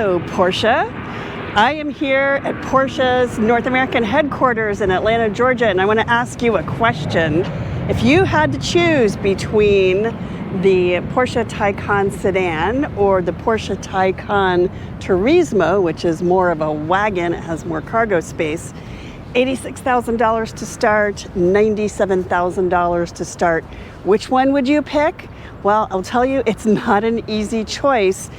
Hello, Porsche. I am here at Porsche's North American headquarters in Atlanta, Georgia, and I want to ask you a question. If you had to choose between the Porsche Taycan Sedan or the Porsche Taycan Turismo, which is more of a wagon, it has more cargo space, $86,000 to start, $97,000 to start. Which one would you pick? Well, I'll tell you, it's not an easy choice.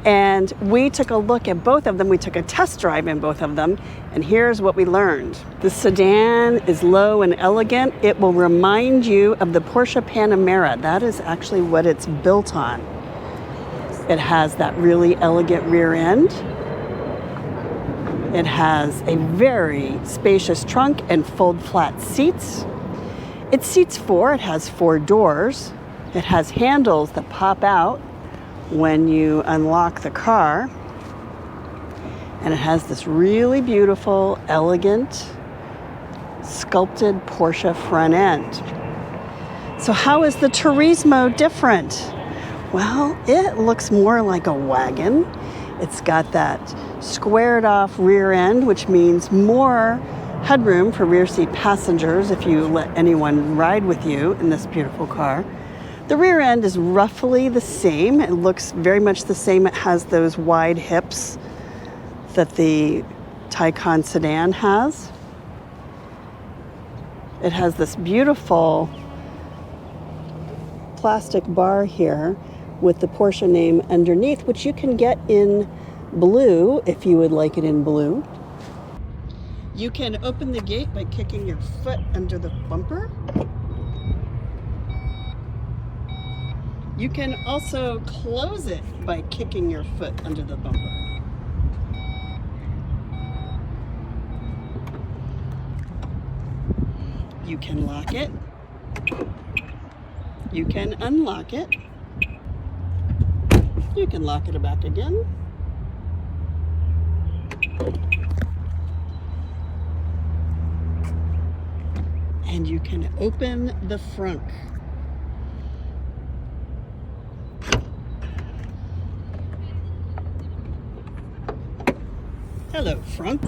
And we took a look at both of them. We took a test drive in both of them, and here's what we learned. The sedan is low and elegant. It will remind you of the Porsche Panamera. That is actually what it's built on. It has that really elegant rear end. It has a very spacious trunk and fold flat seats. It seats four. It has four doors. It has handles that pop out when you unlock the car, and it has this really beautiful, elegant, sculpted Porsche front end. So how is the Turismo different? Well, it looks more like a wagon. It's got that squared off rear end, which means more headroom for rear seat passengers if you let anyone ride with you in this beautiful car. The rear end is roughly the same. It looks very much the same. It has those wide hips that the Taycan sedan has. It has this beautiful plastic bar here with the Porsche name underneath, which you can get in blue if you would like it in blue. You can open the gate by kicking your foot under the bumper. You can also close it by kicking your foot under the bumper. You can lock it. You can unlock it. You can lock it back again. And you can open the frunk. Hello, front.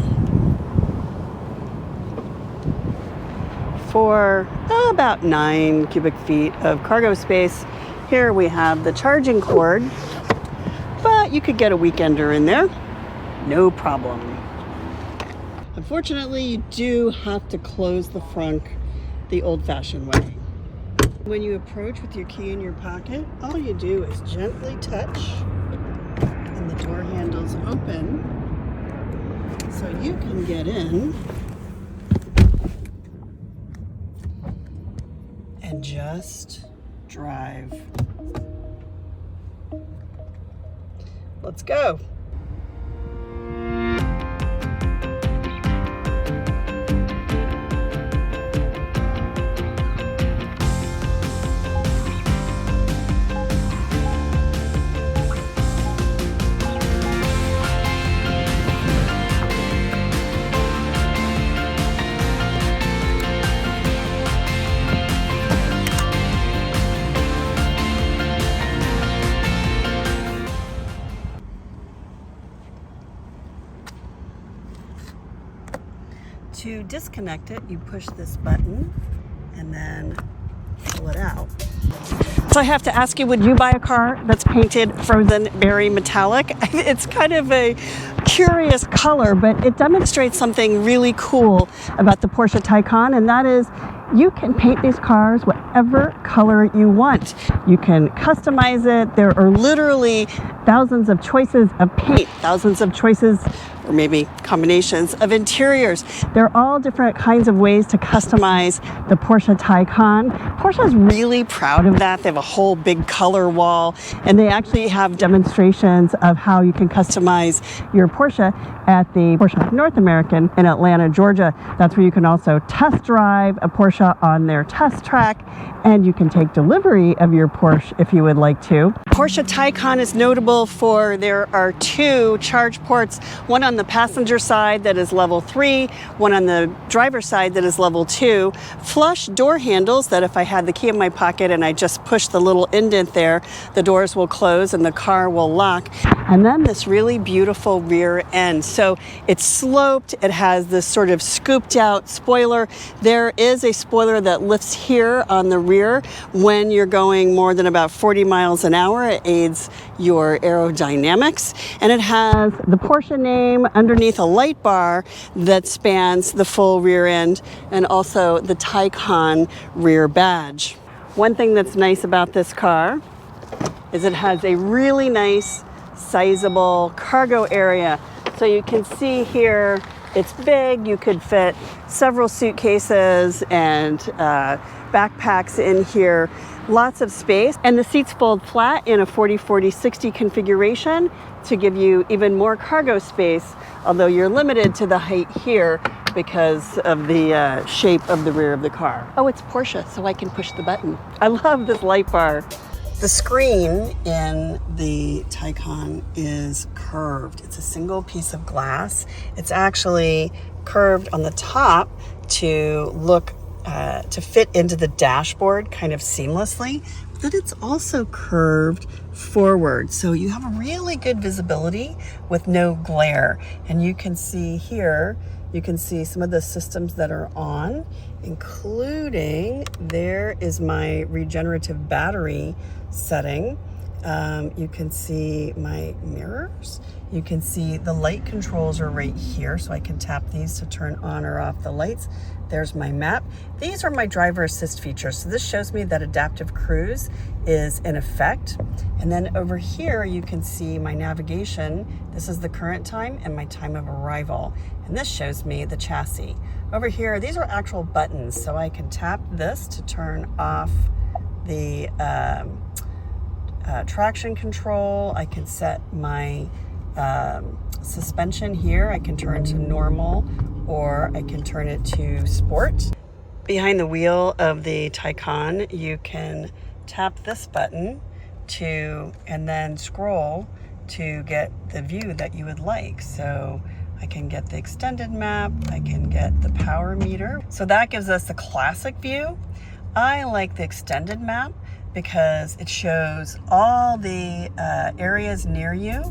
For about 9 cubic feet of cargo space, here we have the charging cord, but you could get a weekender in there, no problem. Unfortunately, you do have to close the frunk the old-fashioned way. When you approach with your key in your pocket, all you do is gently touch, and the door handles open. So you can get in and just drive. Let's go. To disconnect it, you push this button and then pull it out. So I have to ask you, would you buy a car that's painted frozen berry metallic? It's kind of a curious color, but it demonstrates something really cool about the Porsche Taycan, and that is you can paint these cars whatever color you want. You can customize it. There are literally thousands of choices of paint, thousands of choices or maybe combinations of interiors. They're all different kinds of ways to customize the Porsche Taycan. Porsche is really proud of that. They have a whole big color wall, and they actually have demonstrations of how you can customize your Porsche at the Porsche North American in Atlanta, Georgia. That's where you can also test drive a Porsche on their test track, and you can take delivery of your Porsche if you would like to. Porsche Taycan is notable for there are 2 charge ports, one on the passenger side that is level 3, one on the driver's side that is level 2, flush door handles that if I had the key in my pocket and I just push the little indent there, the doors will close and the car will lock. And then this really beautiful rear end. So it's sloped, it has this sort of scooped out spoiler. There is a spoiler that lifts here on the rear when you're going more than about 40 miles an hour. It aids your aerodynamics. And it has the Porsche name underneath a light bar that spans the full rear end, and also the Taycan rear badge. One thing that's nice about this car is it has a really nice sizable cargo area. So you can see here, it's big. You could fit several suitcases and backpacks in here. Lots of space. And the seats fold flat in a 40-40-60 configuration to give you even more cargo space, although you're limited to the height here because of the shape of the rear of the car. Oh, it's Porsche, so I can push the button. I love this light bar. The screen in the Taycan is curved. It's a single piece of glass. It's actually curved on the top to look to fit into the dashboard kind of seamlessly, but then it's also curved forward. So you have a really good visibility with no glare. And you can see here, you can see some of the systems that are on, including there is my regenerative battery setting. You can see my mirrors. You can see the light controls are right here, so I can tap these to turn on or off the lights. There's my map. These are my driver assist features. So this shows me that adaptive cruise is in effect. And then over here, you can see my navigation. This is the current time and my time of arrival. And this shows me the chassis. Over here, these are actual buttons. So I can tap this to turn off the traction control. I can set my suspension here. I can turn to normal, or I can turn it to sport. Behind the wheel of the Taycan, you can tap this button and then scroll to get the view that you would like. So I can get the extended map, I can get the power meter. So that gives us the classic view. I like the extended map because it shows all the areas near you.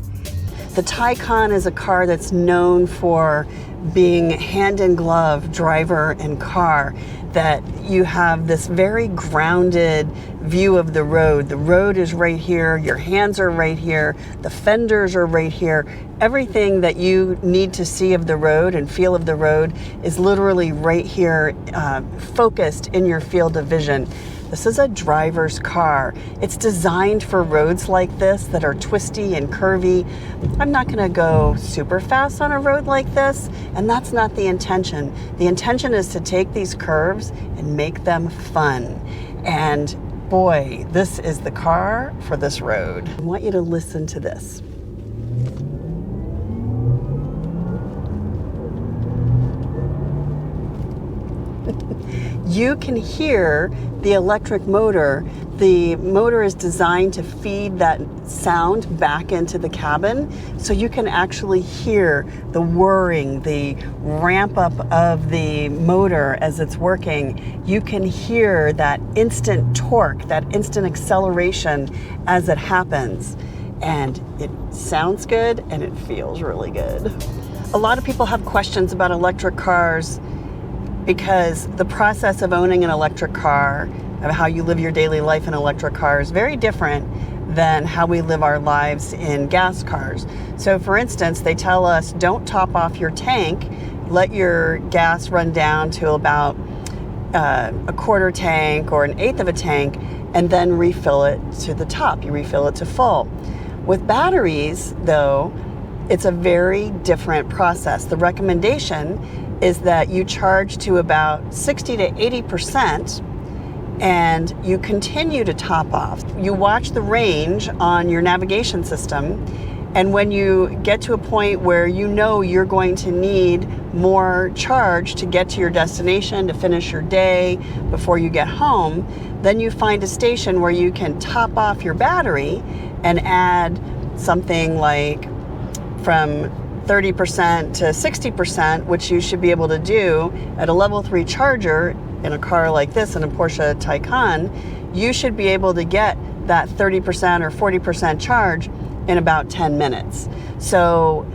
The Taycan is a car that's known for being hand in glove, driver and car, that you have this very grounded view of the road. The road is right here, your hands are right here, the fenders are right here. Everything that you need to see of the road and feel of the road is literally right here, focused in your field of vision. This is a driver's car. It's designed for roads like this that are twisty and curvy. I'm not gonna go super fast on a road like this, and that's not the intention. The intention is to take these curves and make them fun. And boy, this is the car for this road. I want you to listen to this. You can hear the electric motor. The motor is designed to feed that sound back into the cabin, so you can actually hear the whirring, the ramp up of the motor as it's working. You can hear that instant torque, that instant acceleration as it happens. And it sounds good and it feels really good. A lot of people have questions about electric cars because the process of owning an electric car, of how you live your daily life in an electric car, is very different than how we live our lives in gas cars. So for instance, they tell us don't top off your tank, let your gas run down to about a quarter tank or an eighth of a tank, and then refill it to the top. You refill it to full. With batteries, though, it's a very different process. The recommendation is that you charge to about 60 to 80% and you continue to top off. You watch the range on your navigation system, and when you get to a point where you know you're going to need more charge to get to your destination, to finish your day before you get home, then you find a station where you can top off your battery and add something like from 30% to 60%, which you should be able to do at a level 3 charger in a car like this, in a Porsche Taycan. you should be able to get that 30% or 40% charge in about 10 minutes. So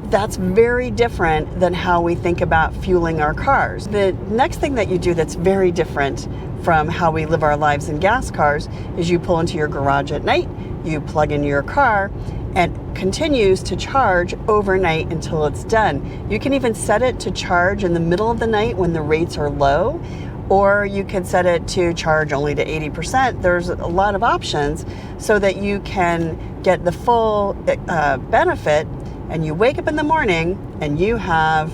that's very different than how we think about fueling our cars. The next thing that you do that's very different from how we live our lives in gas cars is you pull into your garage at night, you plug in your car, and continues to charge overnight until it's done. You can even set it to charge in the middle of the night when the rates are low, or you can set it to charge only to 80%. There's a lot of options so that you can get the full benefit, and you wake up in the morning and you have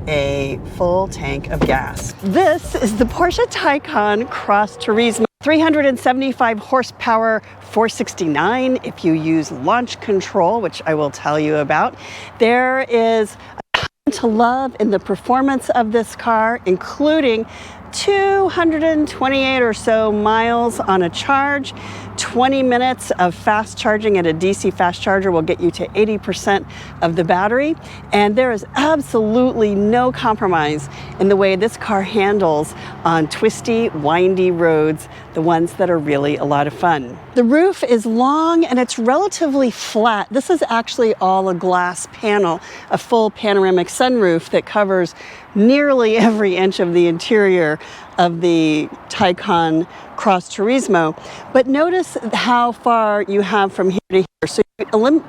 a full tank of gas. This is the Porsche Taycan Cross Turismo. 375 horsepower, 469 if you use launch control, which I will tell you about. There is a ton to love in the performance of this car, including 228 or so miles on a charge. 20 minutes of fast charging at a DC fast charger will get you to 80% of the battery. And there is absolutely no compromise in the way this car handles on twisty, windy roads, the ones that are really a lot of fun. The roof is long and it's relatively flat. This is actually all a glass panel, a full panoramic sunroof that covers nearly every inch of the interior of the Taycan Cross Turismo. But notice how far you have from here to here. So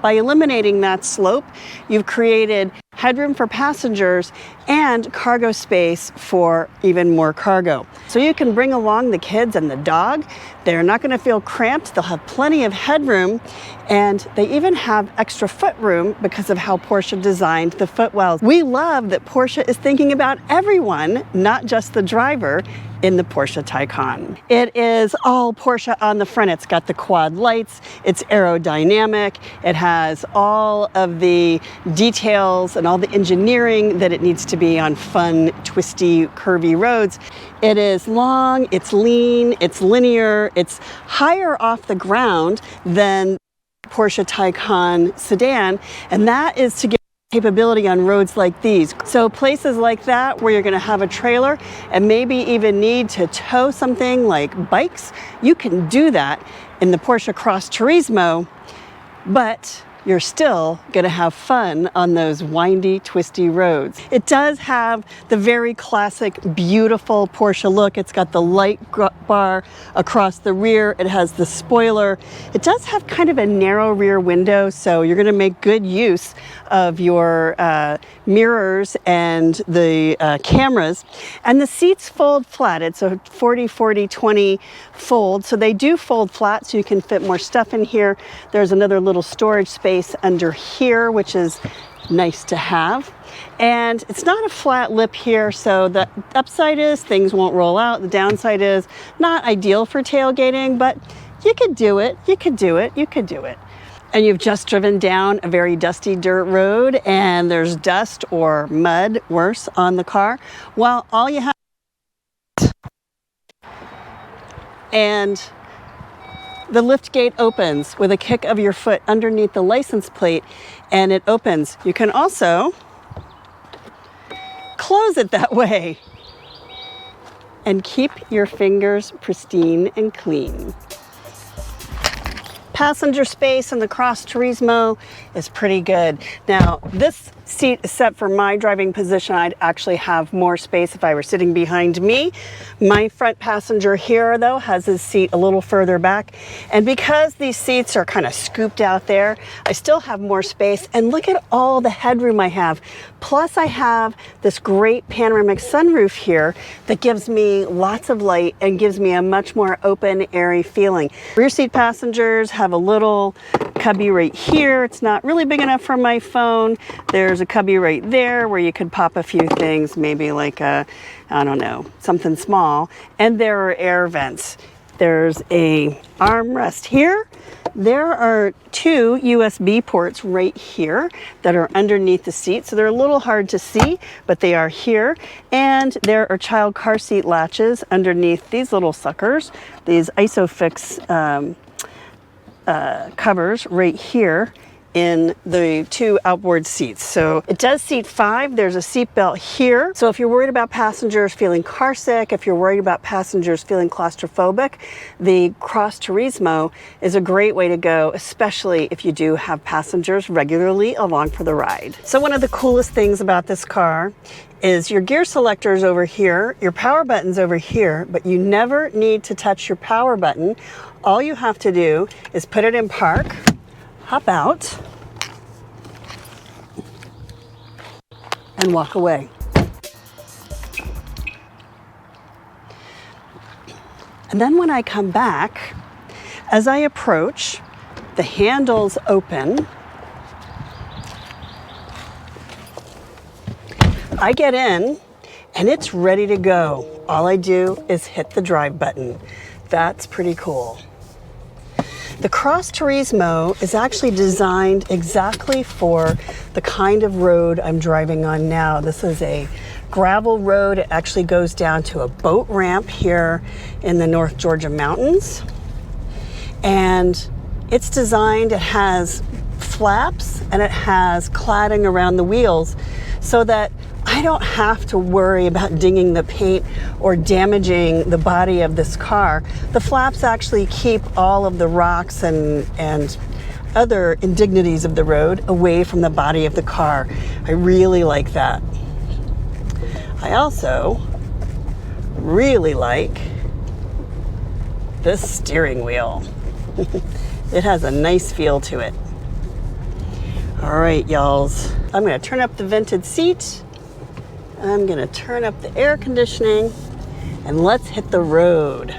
by eliminating that slope, you've created headroom for passengers and cargo space for even more cargo. So you can bring along the kids and the dog. They're not going to feel cramped. They'll have plenty of headroom, and they even have extra foot room because of how Porsche designed the footwells. We love that Porsche is thinking about everyone, not just the driver, in the Porsche Taycan. It is all Porsche on the front. It's got the quad lights, it's aerodynamic, it has all of the details and all the engineering that it needs to be on fun, twisty, curvy roads. It is long, it's lean, it's linear, it's higher off the ground than Porsche Taycan sedan, and that is to give capability on roads like these. So places like that where you're going to have a trailer and maybe even need to tow something like bikes, you can do that in the Porsche Cross Turismo, but you're still going to have fun on those windy, twisty roads. It does have the very classic, beautiful Porsche look. It's got the light bar across the rear. It has the spoiler. It does have kind of a narrow rear window, so you're going to make good use of your mirrors and the cameras. And the seats fold flat. It's a 40-40-20 fold, so they do fold flat so you can fit more stuff in here. There's another little storage space under here, which is nice to have. And it's not a flat lip here, so the upside is things won't roll out. The downside is not ideal for tailgating, but you could do it, you could do it, you could do it. And you've just driven down a very dusty dirt road and there's dust or mud, worse, on the car. Well, all you have, and the lift gate opens with a kick of your foot underneath the license plate, and it opens. You can also close it that way and keep your fingers pristine and clean. Passenger space in the Cross Turismo is pretty good. Now, this seat is set for my driving position. I'd actually have more space if I were sitting behind me. My front passenger here, though, has his seat a little further back. And because these seats are kind of scooped out there, I still have more space. And look at all the headroom I have. Plus, I have this great panoramic sunroof here that gives me lots of light and gives me a much more open, airy feeling. Rear seat passengers have a little cubby right here. It's not really big enough for my phone. There's a cubby right there where you could pop a few things, maybe like a, I don't know, something small. And there are air vents. There's a armrest here. There are two USB ports right here that are underneath the seat. So they're a little hard to see, but they are here. And there are child car seat latches underneath these little suckers, these ISOFIX covers right here. in the 2 outboard seats. So it does seat 5. There's a seat belt here. So if you're worried about passengers feeling car sick, if you're worried about passengers feeling claustrophobic, the Cross Turismo is a great way to go, especially if you do have passengers regularly along for the ride. So one of the coolest things about this car is your gear selectors over here, your power button's over here, but you never need to touch your power button. All you have to do is put it in park, hop out, and walk away. And then when I come back, as I approach, the handles open. I get in and it's ready to go. All I do is hit the drive button. That's pretty cool. The Cross Turismo is actually designed exactly for the kind of road I'm driving on now. This is a gravel road. It actually goes down to a boat ramp here in the North Georgia mountains. And it's designed, it has flaps and it has cladding around the wheels so that I don't have to worry about dinging the paint or damaging the body of this car. The flaps actually keep all of the rocks and other indignities of the road away from the body of the car. I really like that. I also really like this steering wheel. It has a nice feel to it. All right, y'alls. I'm gonna turn up the vented seat. I'm gonna turn up the air conditioning and let's hit the road.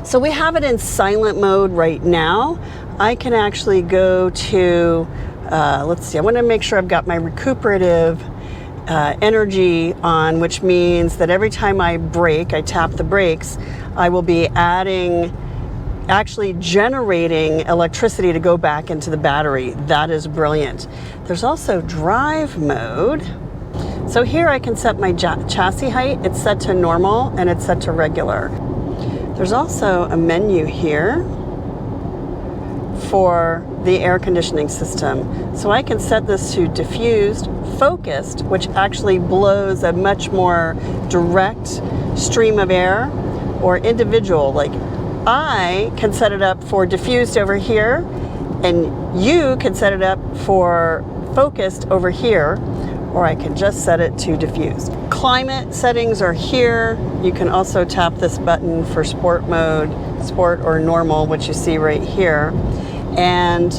So we have it in silent mode right now. I can actually go to, let's see, I wanna make sure I've got my recuperative energy on, which means that every time I brake, I tap the brakes, I will be actually generating electricity to go back into the battery. That is brilliant. There's also drive mode. So here I can set my chassis height. It's set to normal and it's set to regular. There's also a menu here for the air conditioning system. So I can set this to diffused, focused, which actually blows a much more direct stream of air, or individual, like I can set it up for diffused over here, and you can set it up for focused over here, or I can just set it to diffused. Climate settings are here. You can also tap this button for sport mode, sport or normal, which you see right here, and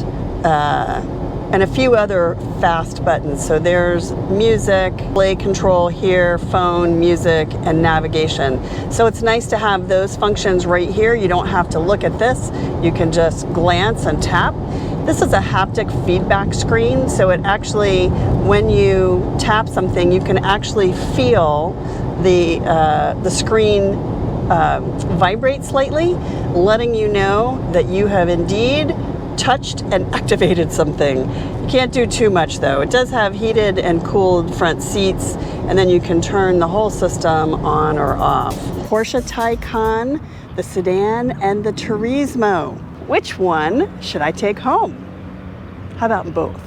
a few other fast buttons. So there's music, play control here, phone, music, and navigation. So it's nice to have those functions right here. You don't have to look at this. You can just glance and tap. This is a haptic feedback screen. So it actually, when you tap something, you can actually feel the screen vibrate slightly, letting you know that you have indeed touched and activated something. You can't do too much though. It does have heated and cooled front seats, and then you can turn the whole system on or off. Porsche Taycan, the Sedan, and the Turismo. Which one should I take home? How about both?